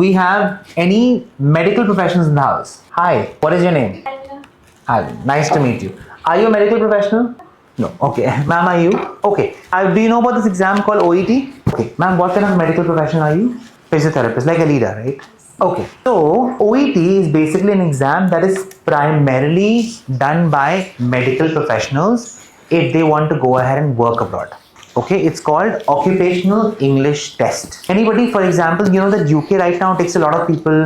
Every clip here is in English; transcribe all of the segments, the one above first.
we have any medical professionals in the house? Hi, what is your name? Hi, nice to meet you. Are you a medical professional? No. Okay. Ma'am, are you? Okay. Do you know about this exam called OET? Okay. Ma'am, what kind of medical professional are you? Physiotherapist, like a leader, right? Okay. So, OET is basically an exam that is primarily done by medical professionals if they want to go ahead and work abroad. Okay, it's called Occupational English Test. Anybody, for example, you know that UK right now takes a lot of people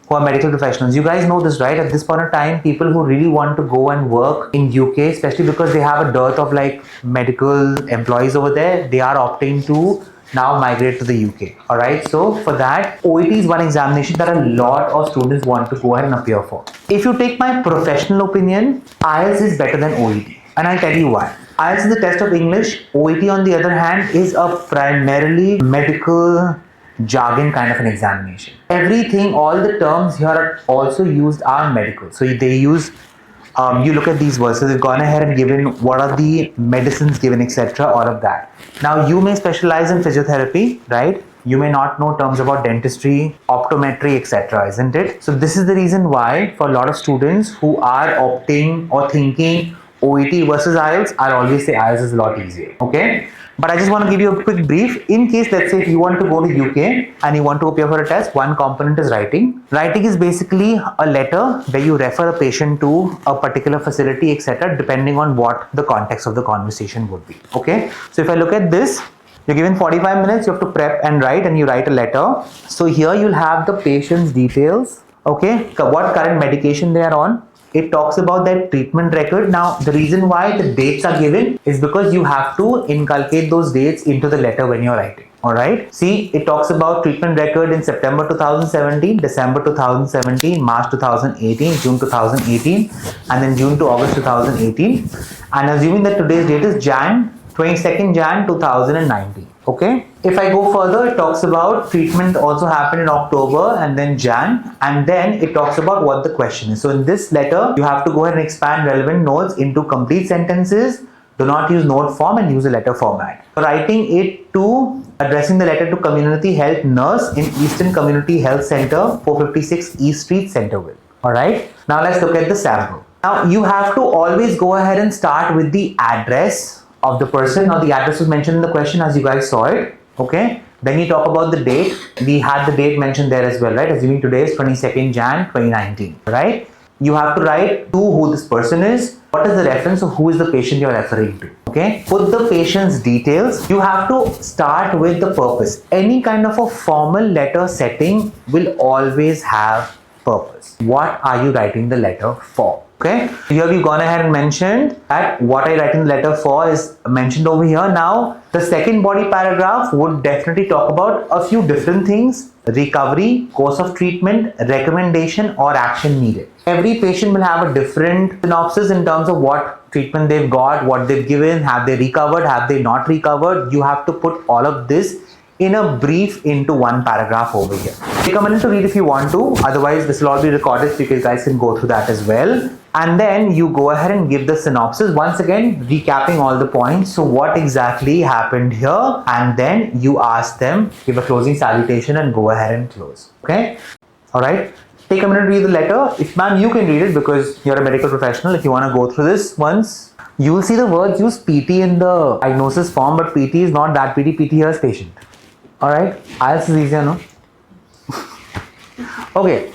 who are medical professionals. You guys know this, right? At this point of time, people who really want to go and work in UK, especially because they have a dearth of like medical employees over there, they are opting to now migrate to the UK. All right. So for that, OET is one examination that a lot of students want to go ahead and appear for. If you take my professional opinion, IELTS is better than OET, and I'll tell you why. IELTS is the test of English. OET, on the other hand, is a primarily medical jargon kind of an examination. Everything, all the terms here are also used are medical. So they use, you look at these verses, they've gone ahead and given what are the medicines given, etc. All of that. Now you may specialize in physiotherapy, right? You may not know terms about dentistry, optometry, etc. Isn't it? So this is the reason why for a lot of students who are opting or thinking OET versus IELTS, I'll always say IELTS is a lot easier. Okay. But I just want to give you a quick brief. In case, let's say if you want to go to UK and you want to appear for a test, one component is writing. Writing is basically a letter where you refer a patient to a particular facility, etc., depending on what the context of the conversation would be. Okay. So if I look at this, you're given 45 minutes, you have to prep and write, and you write a letter. So here you'll have the patient's details. Okay. What current medication they are on. It talks about their treatment record. Now, the reason why the dates are given is because you have to inculcate those dates into the letter when you're writing. All right. See, it talks about treatment record in September 2017, December 2017, March 2018, June 2018, and then June to August 2018. And assuming that today's date is 22nd Jan 2019. Okay. If I go further, it talks about treatment also happened in October and then Jan, and then it talks about what the question is. So in this letter, you have to go ahead and expand relevant notes into complete sentences. Do not use note form and use a letter format. Writing it to addressing the letter to community health nurse in Eastern Community Health Center, 456 East Street, Centerville. All right. Now let's look at the sample. Now you have to always go ahead and start with the address of the person. Now the address was mentioned in the question as you guys saw it. Okay. Then you talk about the date. We had the date mentioned there as well, right? Assuming today is 22nd Jan 2019, right? You have to write to who this person is. What is the reference of who is the patient you're referring to? Okay. Put the patient's details. You have to start with the purpose. Any kind of a formal letter setting will always have purpose. What are you writing the letter for? Okay, here we've gone ahead and mentioned that what I write in the letter for is mentioned over here. Now, the second body paragraph would definitely talk about a few different things: recovery, course of treatment, recommendation, or action needed. Every patient will have a different synopsis in terms of what treatment they've got, what they've given, have they recovered, have they not recovered. You have to put all of this in a brief into one paragraph over here. Take a minute to read if you want to, otherwise this will all be recorded so you guys can go through that as well. And then you go ahead and give the synopsis, once again recapping all the points. So what exactly happened here, and then you ask them, give a closing salutation and go ahead and close. Okay. All right. Take a minute to read the letter. If ma'am, you can read it because you're a medical professional. If you want to go through this once, you will see the words use PT in the diagnosis form, but PT is not that PT. PT here is patient. All right. IELTS is easier, no? Okay.